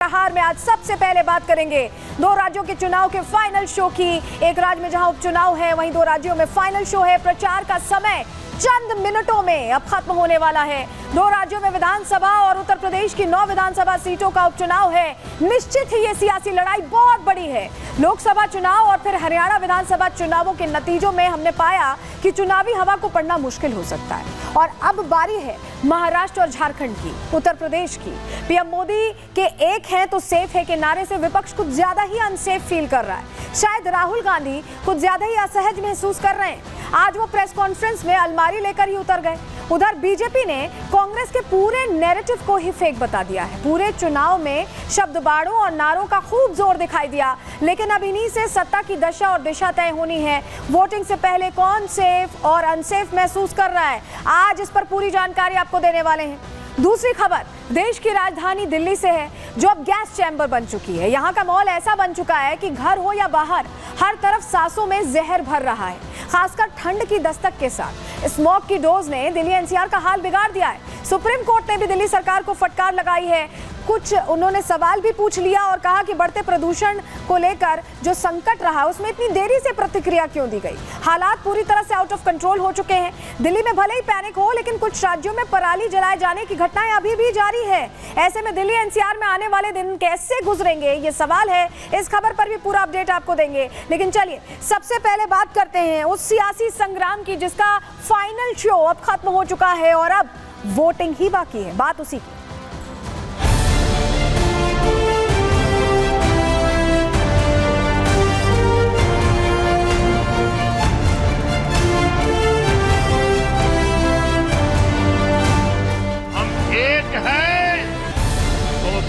प्रहार में आज सबसे पहले बात करेंगे दो राज्यों के चुनाव के फाइनल शो की। एक राज्य में जहां उपचुनाव है वहीं दो राज्यों में फाइनल शो है। प्रचार का समय चंद मिनटों में अब खत्म होने वाला है। दो राज्यों में विधानसभा और उत्तर प्रदेश की 9 विधानसभा सीटों का उपचुनाव है। निश्चित ही ये सियासी लड़ाई बहुत बड़ी है। लोकसभा चुनाव और फिर हरियाणा विधानसभा चुनावों के नतीजों में हमने पाया कि चुनावी हवा को पढ़ना मुश्किल हो सकता है। और अब बारी है महाराष्ट्र और झारखंड की, उत्तर प्रदेश की। पीएम मोदी के एक है तो सेफ है के नारे से विपक्ष कुछ ज्यादा ही अनसेफ फील कर रहा है। शायद राहुल गांधी कुछ ज्यादा ही असहज महसूस कर रहे हैं। आज वो प्रेस कॉन्फ्रेंस में अलमारी लेकर ही उतर गए। उधर बीजेपी ने कांग्रेस के पूरे नैरेटिव को ही फेक बता दिया है। पूरे चुनाव में शब्दबाड़ों और नारों का खूब जोर दिखाई दिया, लेकिन अब इन्हीं से सत्ता की दशा और दिशा तय होनी है। वोटिंग से पहले कौन सेफ और अनसेफ महसूस कर रहा है, आज इस पर पूरी जानकारी आपको देने वाले हैं। दूसरी खबर देश की राजधानी दिल्ली से है, जो अब गैस चैम्बर बन चुकी है। यहाँ का माहौल ऐसा बन चुका है कि घर हो या बाहर, हर तरफ सांसों में जहर भर रहा है। खासकर ठंड की दस्तक के साथ स्मॉग की डोज ने दिल्ली एनसीआर का हाल बिगाड़ दिया है। सुप्रीम कोर्ट ने भी दिल्ली सरकार को फटकार लगाई है। कुछ उन्होंने सवाल भी पूछ लिया और कहा कि बढ़ते प्रदूषण को लेकर जो संकट रहा उसमें इतनी देरी से प्रतिक्रिया क्यों दी गई। हालात पूरी तरह से आउट ऑफ कंट्रोल हो चुके हैं। दिल्ली में भले ही पैनिक हो, लेकिन कुछ राज्यों में पराली जलाए जाने की घटनाएं अभी भी जारी है। ऐसे में दिल्ली एनसीआर में आने वाले दिन कैसे गुजरेंगे, ये सवाल है। इस खबर पर भी पूरा अपडेट आपको देंगे। लेकिन चलिए सबसे पहले बात करते हैं उस सियासी संग्राम की जिसका फाइनल शो अब खत्म हो चुका है और अब वोटिंग ही बाकी है। बात उसी की।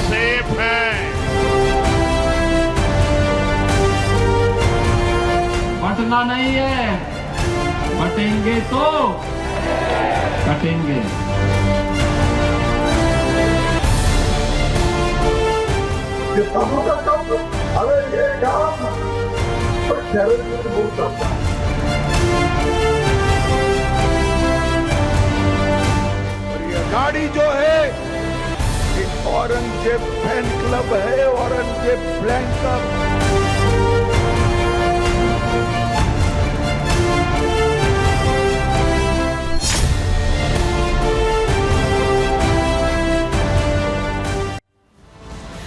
सेफ है। बटना नहीं है, बटेंगे तो कटेंगे। ये कामों का काम, अरे ये काम बहुत करता है। और ये गाड़ी जो है औरंगजेब फैन क्लब है, औरंगजेब फैन क्लब।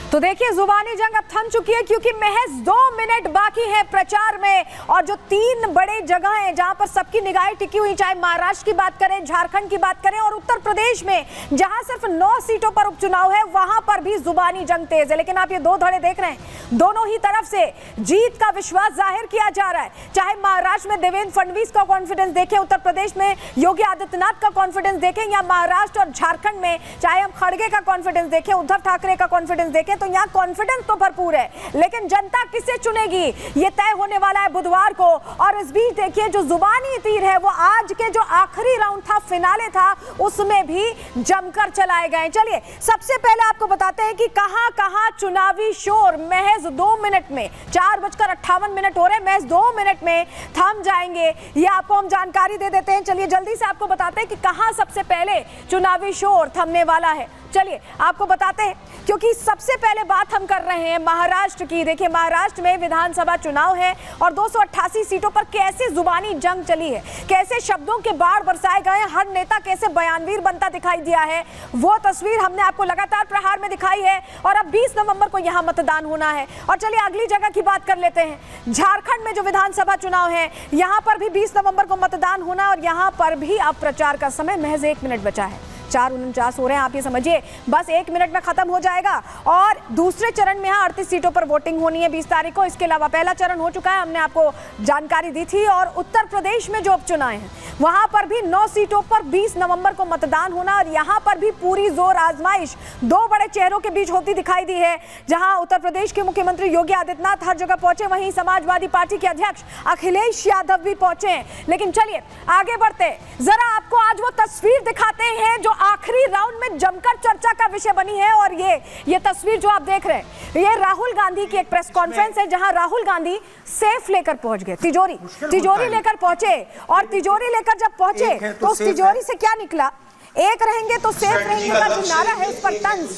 तो देखिए जुबानी जंग अब थम चुकी है, क्योंकि महज 2 मिनट बाकी है प्रचार में। और जो 3 बड़े जगह हैं जहां पर सबकी निगाहें टिकी हुई, चाहे महाराष्ट्र की बात करें, झारखंड की बात करें और उत्तर प्रदेश में जहां सिर्फ 9 सीटों पर उपचुनाव है, वहां पर भी जुबानी जंग तेज है। लेकिन आप ये 2 धड़े देख रहे हैं, दोनों ही तरफ से जीत का विश्वास जाहिर किया जा रहा है। चाहे महाराष्ट्र में देवेंद्र फडणवीस का कॉन्फिडेंस देखें, उत्तर प्रदेश में योगी आदित्यनाथ का कॉन्फिडेंस देखें, या महाराष्ट्र और झारखंड में चाहे हम खड़गे का कॉन्फिडेंस देखें, उद्धव ठाकरे का कॉन्फिडेंस देखें, तो यहाँ कॉन्फिडेंस तो भरपूर है। लेकिन जनता किसे चुनेगी ये तय होने वाला है बुधवार को। और इस बीच देखिए जो जुबानी तीर है वो आज के जो आखिरी राउंड था, फिनाले था, उसमें भी जमकर चलाए गए। चलिए सबसे पहले आपको बताते हैं कि कहां कहां चुनावी शोर महज 2 मिनट में, 4:58 हो रहे, महज 2 मिनट में थम जाएंगे। ये आपको हम जानकारी दे देते हैं। चलिए जल्दी से आपको बताते हैं कि कहां सबसे पहले चुनावी शोर थमने वाला है। चलिए आपको बताते हैं, क्योंकि सबसे पहले बात हम कर रहे हैं महाराष्ट्र की। देखिए महाराष्ट्र में विधानसभा चुनाव है और 288 सीटों पर कैसे जुबानी जंग चली है, कैसे शब्दों के बाढ़ बरसाए गए, हर नेता कैसे बयानवीर बनता दिखाई दिया है, वो तस्वीर हमने आपको लगातार प्रहार में दिखाई है। और अब 20 नवंबर को यहाँ मतदान होना है। और चलिए अगली जगह की बात कर लेते हैं, झारखंड में जो विधानसभा चुनाव है, यहाँ पर भी 20 नवंबर को मतदान होना और यहाँ पर भी अब प्रचार का समय महज 1 मिनट बचा है। 4:49 हो रहे हैं, आप ये समझिए बस 1 मिनट में खत्म हो जाएगा। और दूसरे चरण में यहाँ 38 सीटों पर वोटिंग होनी है 20 तारीख को। इसके अलावा पहला चरण हो चुका है, हमने आपको जानकारी दी थी। और उत्तर प्रदेश में जो उपचुनाव हैं वहां पर भी 9 सीटों पर 20 नवंबर को मतदान होना और यहाँ पर भी पूरी जोर आजमाइश 2 बड़े चेहरों के बीच होती दिखाई दी है। जहां उत्तर प्रदेश के मुख्यमंत्री योगी आदित्यनाथ हर जगह पहुंचे, वहीं समाजवादी पार्टी के अध्यक्ष अखिलेश यादव भी पहुंचे। लेकिन चलिए आगे बढ़ते, जरा आपको आज वो तस्वीर दिखाते हैं जो आखिरी राउंड में जमकर चर्चा का विषय बनी है। और ये तस्वीर जो आप देख रहे हैं, ये राहुल गांधी की एक प्रेस कॉन्फ्रेंस है, जहां राहुल गांधी सेफ लेकर पहुंच गए, तिजोरी लेकर पहुंचे। और तिजोरी लेकर जब पहुंचे तो उस तिजोरी से क्या निकला, एक रहेंगे तो सेफ रहेंगे का जो नारा है उस पर तंज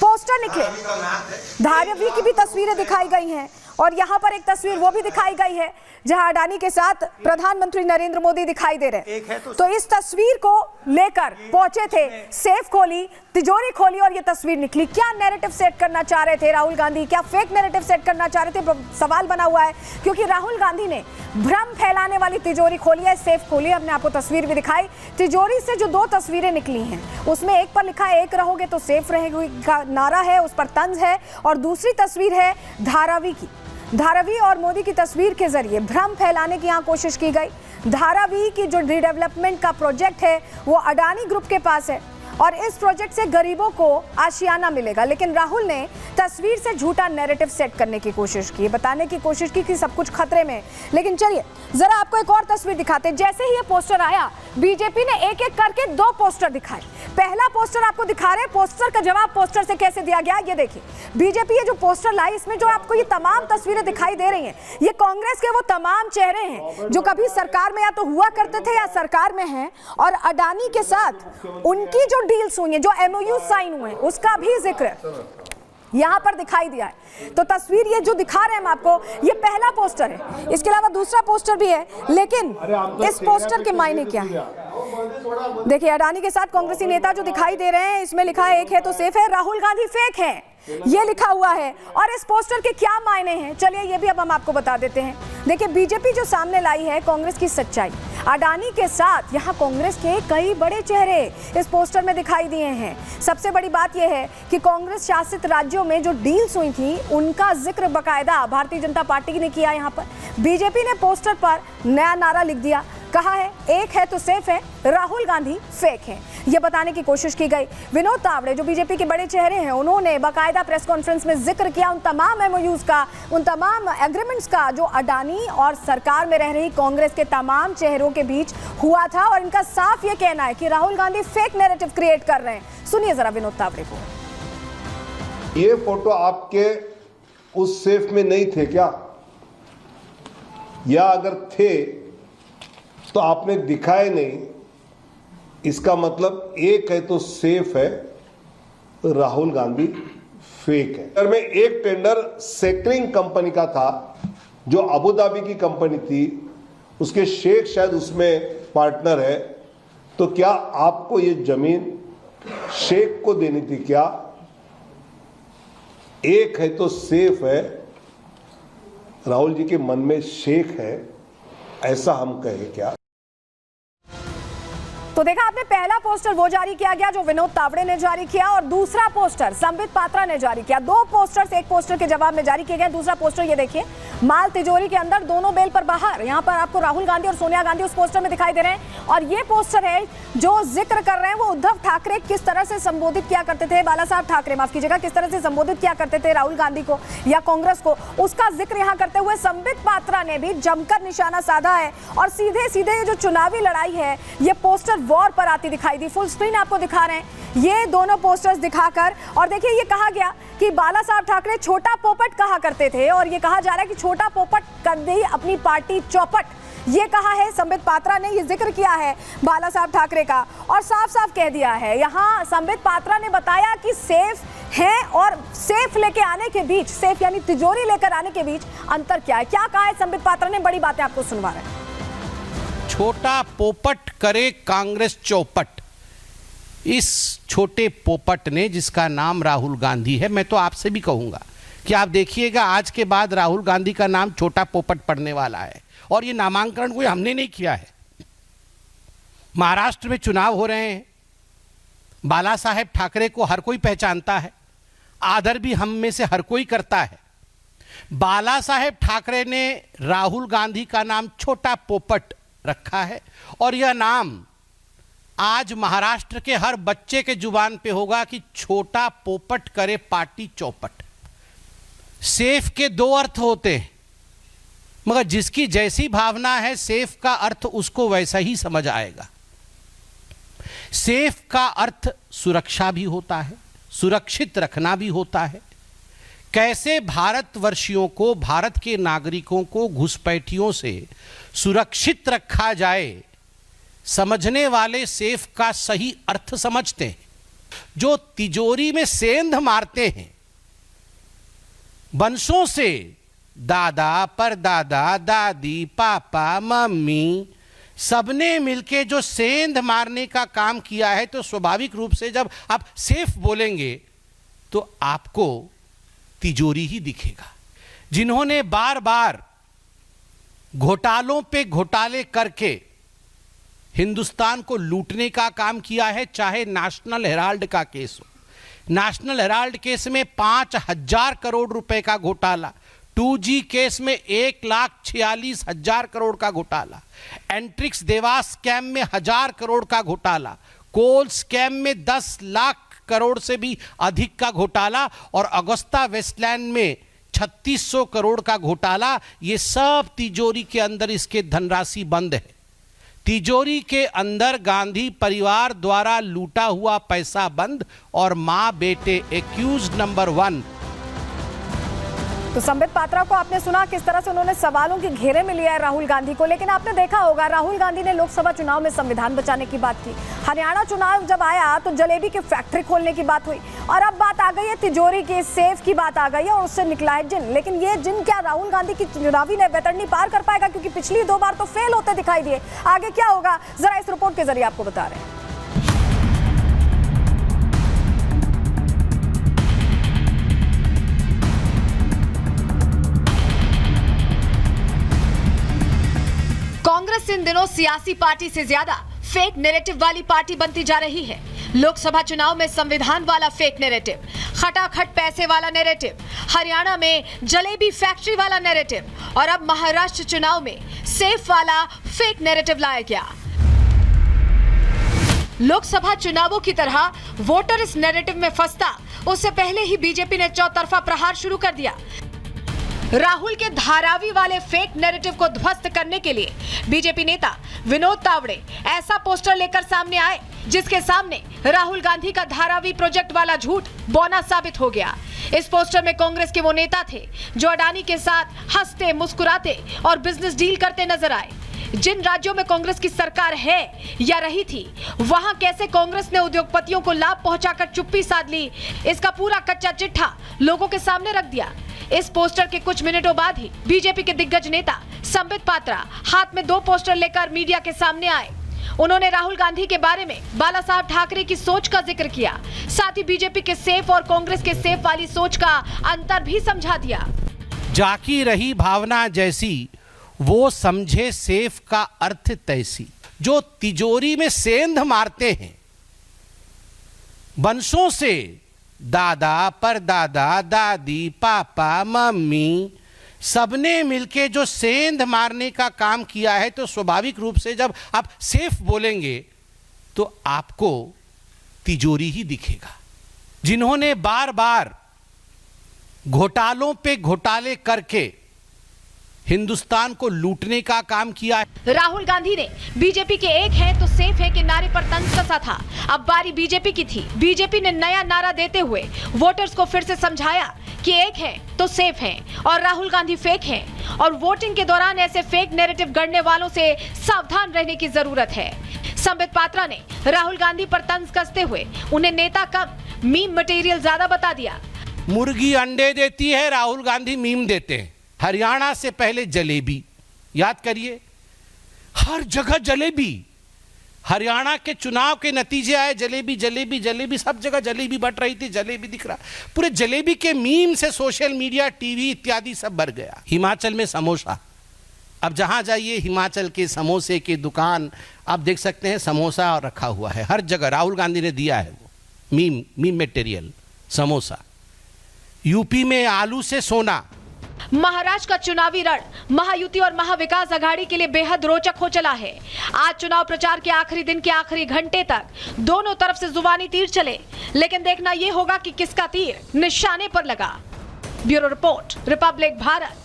पोस्टर निकले। धारावी की भी तस्वीरें दिखाई गई हैं और यहाँ पर एक तस्वीर वो भी दिखाई गई है जहां अडानी के साथ प्रधानमंत्री नरेंद्र मोदी दिखाई दे रहे हैं। तो इस तस्वीर को लेकर पहुंचे थे, सेफ खोली, तिजोरी खोली और ये तस्वीर निकली। क्या नैरेटिव सेट करना चाह रहे थे राहुल गांधी? क्या फेक नैरेटिव सेट करना चाह रहे थे? सवाल बना हुआ है क्योंकि राहुल गांधी ने भ्रम फैलाने वाली तिजोरी खोली है, सेफ खोली है। हमने आपको तस्वीर भी दिखाई। तिजोरी से जो दो तस्वीरें निकली हैं उसमें एक पर लिखा है एक रहोगे तो सेफ रहेगी का नारा है, उस पर तंज है, और दूसरी तस्वीर है धारावी की। धारावी और मोदी की तस्वीर के जरिए भ्रम फैलाने की यहाँ कोशिश की गई। धारावी की जो रीडेवलपमेंट का प्रोजेक्ट है वो अडानी ग्रुप के पास है और इस प्रोजेक्ट से गरीबों को आशियाना मिलेगा, लेकिन राहुल ने तस्वीर से झूठा नैरेटिव सेट करने की कोशिश की, बताने की कोशिश की कि सब कुछ खतरे में। लेकिन चलिए जरा आपको एक और तस्वीर दिखाते हैं। जैसे ही ये पोस्टर आया बीजेपी ने एक एक करके दो पोस्टर दिखाए। पहला पोस्टर आपको दिखा रहे हैं, पोस्टर का जवाब पोस्टर से कैसे दिया गया ये देखिए। बीजेपी ये जो पोस्टर लाई इसमें जो आपको ये तमाम तस्वीरें दिखाई दे रही हैं ये कांग्रेस के वो तमाम चेहरे हैं जो कभी सरकार में या तो हुआ करते थे या सरकार में हैं, और अडानी के साथ उनकी जो डील्स हुई हैं, जो एमओयू साइन हुए हैं, उसका भी जिक्र यहां पर दिखाई दिया है। तो तस्वीर ये जो दिखा रहे हैं हम आपको ये पहला पोस्टर है, इसके अलावा दूसरा पोस्टर भी है, लेकिन इस पोस्टर के मायने क्या है? देखिए अडानी के साथ कांग्रेसी नेता जो दिखाई दे रहे हैं इसमें लिखा है एक है तो सेफ है, राहुल गांधी फेक है, ये लिखा हुआ है। और इस पोस्टर के क्या मायने हैं चलिए ये भी अब हम आपको बता देते हैं। देखिए बीजेपी जो सामने लाई है कांग्रेस की सच्चाई। अडानी के साथ यहाँ कांग्रेस के कई बड़े चेहरे इस पोस्टर में दिखाई दिए हैं। सबसे बड़ी बात यह है कि कांग्रेस शासित राज्यों में जो डील्स हुई थी उनका जिक्र बकायदा भारतीय जनता पार्टी ने किया। यहाँ पर बीजेपी ने पोस्टर पर नया नारा लिख दिया, कहा है एक है तो सेफ है, राहुल गांधी फेक है, ये बताने की कोशिश की गई। विनोद तावड़े जो बीजेपी के बड़े चेहरे हैं उन्होंने बाकायदा प्रेस कॉन्फ्रेंस में जिक्र किया उन तमाम एमओयूज का, उन तमाम एग्रीमेंट्स का जो अडानी और सरकार में रह रही कांग्रेस के तमाम चेहरों के बीच हुआ था, और इनका साफ ये कहना है कि Rahul Gandhi fake narrative create कर रहे हैं। सुनिए जरा विनोद तावड़े को। ये फोटो आपके उस सेफ में नहीं थे क्या? या अगर थे तो आपने दिखाए नहीं, इसका मतलब एक है तो सेफ है, राहुल गांधी फेक है। अगर में एक टेंडर सेक्टरिंग कंपनी का था जो अबू धाबी की कंपनी थी, उसके शेख शायद उसमें पार्टनर है, तो क्या आपको ये जमीन शेख को देनी थी क्या? एक है तो सेफ है, राहुल जी के मन में शेख है, ऐसा हम कहें क्या? तो देखा आपने, पहला पोस्टर वो जारी किया गया जो विनोद तावड़े ने जारी किया और दूसरा पोस्टर संबित पात्रा ने जारी किया। दो पोस्टर्स एक पोस्टर के जवाब में जारी किए गए। दूसरा पोस्टर ये देखिए, माल तिजोरी के अंदर दोनों बेल पर बाहर। यहाँ पर आपको राहुल गांधी और सोनिया गांधी उस पोस्टर में दिखाई दे रहे हैं, और ये पोस्टर है जो जिक्र कर रहे हैं वो उद्धव ठाकरे किस तरह से संबोधित किया करते थे, बाला साहब ठाकरे माफ कीजिएगा, किस तरह से संबोधित किया करते थे राहुल गांधी को या कांग्रेस को, उसका जिक्र यहाँ करते हुए संबित पात्रा ने भी जमकर निशाना साधा है। और सीधे सीधे ये जो चुनावी लड़ाई है ये पोस्टर वॉर पर आती दिखाई दी। फुल स्क्रीन आपको दिखा रहे हैं ये दोनों पोस्टर्स दिखाकर, और देखिए ये कहा गया कि बाला साहब ठाकरे छोटा पोपट कहा करते थे, और ये कहा जा रहा है कि छोटा पोपट कर दी अपनी पार्टी चौपट, ये कहा है संबित पात्रा ने, ये जिक्र किया है बाला साहब ठाकरे का, और साफ साफ कह दिया है। यहाँ संबित पात्रा ने बताया कि सेफ है और सेफ लेके आने के बीच, सेफ यानी तिजोरी लेकर आने के बीच अंतर क्या है। क्या कहा है संबित पात्रा ने, बड़ी बातें आपको सुनवा रहे हैं। छोटा पोपट करे कांग्रेस चौपट। इस छोटे पोपट ने, जिसका नाम राहुल गांधी है, मैं तो आपसे भी कहूंगा कि आप देखिएगा आज के बाद राहुल गांधी का नाम छोटा पोपट पड़ने वाला है। और ये नामांकन कोई हमने नहीं किया है। महाराष्ट्र में चुनाव हो रहे हैं, बाला साहेब ठाकरे को हर कोई पहचानता है, आदर भी हम में से हर कोई करता है। बाला साहेब ठाकरे ने राहुल गांधी का नाम छोटा पोपट रखा है, और यह नाम आज महाराष्ट्र के हर बच्चे के जुबान पे होगा कि छोटा पोपट करे पार्टी चौपट। सेफ के दो अर्थ होते हैं, मगर जिसकी जैसी भावना है सेफ का अर्थ उसको वैसा ही समझ आएगा। सेफ का अर्थ सुरक्षा भी होता है, सुरक्षित रखना भी होता है। कैसे भारतवर्षियों को, भारत के नागरिकों को घुसपैठियों से सुरक्षित रखा जाए, समझने वाले सेफ का सही अर्थ समझते हैं। जो तिजोरी में सेंध मारते हैं, वंशों से दादा परदादा दादी पापा मम्मी सबने मिलके जो सेंध मारने का काम किया है, तो स्वाभाविक रूप से जब आप सेफ बोलेंगे तो आपको तिजोरी ही दिखेगा। जिन्होंने बार बार घोटालों पे घोटाले करके हिंदुस्तान को लूटने का काम किया है, चाहे नेशनल हेराल्ड का केस हो। नेशनल हेराल्ड केस में 5,000 करोड़ रुपए का घोटाला, 2G केस में 1,46,000 करोड़ का घोटाला, एंट्रिक्स देवास स्कैम में 1,000 करोड़ का घोटाला, कोल स्कैम में 10 लाख करोड़ से भी अधिक का घोटाला और अगुस्ता वेस्टलैंड में 3,600 करोड़ का घोटाला। ये सब तिजोरी के अंदर इसके धनराशि बंद है। तिजोरी के अंदर गांधी परिवार द्वारा लूटा हुआ पैसा बंद और मां बेटे एक्यूज नंबर 1। तो संबित पात्रा को आपने सुना किस तरह से उन्होंने सवालों के घेरे में लिया है राहुल गांधी को, लेकिन आपने देखा होगा राहुल गांधी ने लोकसभा चुनाव में संविधान बचाने की बात की। हरियाणा चुनाव जब आया तो जलेबी की फैक्ट्री खोलने की बात हुई, और अब बात आ गई है तिजोरी की, सेफ की बात आ गई है, और उससे निकला है जिन। लेकिन ये जिन क्या राहुल गांधी की चुनावी ने बैतरनी पार कर पाएगा, क्योंकि पिछली 2 बार तो फेल होते दिखाई दिए। आगे क्या होगा, जरा इस रिपोर्ट के जरिए आपको बता रहे हैं। कांग्रेस इन दिनों सियासी पार्टी से ज्यादा फेक नैरेटिव वाली पार्टी बनती जा रही है। लोकसभा चुनाव में संविधान वाला फेक नैरेटिव, खटाखट पैसे वाला नैरेटिव, हरियाणा में जलेबी फैक्ट्री वाला नैरेटिव, और अब महाराष्ट्र चुनाव में सेफ वाला फेक नैरेटिव लाया गया। लोकसभा चुनावों की तरह वोटर इस नैरेटिव में फंसता उससे पहले ही बीजेपी ने चौतरफा प्रहार शुरू कर दिया। राहुल के धारावी वाले फेक नैरेटिव को ध्वस्त करने के लिए बीजेपी नेता विनोद तावड़े ऐसा पोस्टर लेकर सामने आए जिसके सामने राहुल गांधी का धारावी प्रोजेक्ट वाला झूठ बौना साबित हो गया। इस पोस्टर में कांग्रेस के वो नेता थे जो अडानी के साथ हंसते मुस्कुराते और बिजनेस डील करते नजर आए। जिन राज्यों में कांग्रेस की सरकार है या रही थी, वहां कैसे कांग्रेस ने उद्योगपतियों को लाभ पहुंचाकर चुप्पी साध ली, इसका पूरा कच्चा चिट्ठा लोगों के सामने रख दिया। इस पोस्टर के कुछ मिनटों बाद ही बीजेपी के दिग्गज नेता संबित पात्रा हाथ में 2 पोस्टर लेकर मीडिया के सामने आए। उन्होंने राहुल गांधी के बारे में बाला साहब ठाकरे की सोच का जिक्र किया, साथ ही बीजेपी के सेफ और कांग्रेस के सेफ वाली सोच का अंतर भी समझा दिया। जाकी रही भावना जैसी, वो समझे सेफ का अर्थ तैसी। जो तिजोरी में सेंध मारते हैं, वंशों से दादा परदादा दादी पापा मम्मी सबने मिलके जो सेंध मारने का काम किया है, तो स्वाभाविक रूप से जब आप सेफ बोलेंगे तो आपको तिजोरी ही दिखेगा। जिन्होंने बार बार घोटालों पे घोटाले करके हिंदुस्तान को लूटने का काम किया है। राहुल गांधी ने बीजेपी के एक है तो सेफ है के नारे पर तंज कसा था। अब बारी बीजेपी की थी। बीजेपी ने नया नारा देते हुए वोटर्स को फिर से समझाया कि एक है तो सेफ है और राहुल गांधी फेक है, और वोटिंग के दौरान ऐसे फेक नैरेटिव गढ़ने वालों से सावधान रहने की जरूरत है। संबित पात्रा ने राहुल गांधी पर तंज कसते हुए उन्हें नेता कम, मीम मटेरियल ज्यादा बता दिया। मुर्गी अंडे देती है, राहुल गांधी मीम देते हैं। हरियाणा से पहले जलेबी, याद करिए, हर जगह जलेबी। हरियाणा के चुनाव के नतीजे आए, जलेबी जलेबी जलेबी, सब जगह जलेबी बट रही थी, जलेबी दिख रहा। पूरे जलेबी के मीम से सोशल मीडिया, टीवी इत्यादि सब भर गया। हिमाचल में समोसा, अब जहां जाइए हिमाचल के समोसे की दुकान आप देख सकते हैं, समोसा और रखा हुआ है हर जगह। राहुल गांधी ने दिया है वो मीम मटेरियल, समोसा। यूपी में आलू से सोना। महाराष्ट्र का चुनावी रण महायुति और महाविकास आघाड़ी के लिए बेहद रोचक हो चला है। आज चुनाव प्रचार के आखिरी दिन के आखिरी घंटे तक दोनों तरफ से जुबानी तीर चले, लेकिन देखना यह होगा कि किसका तीर निशाने पर लगा। Bureau report, Republic Bharat.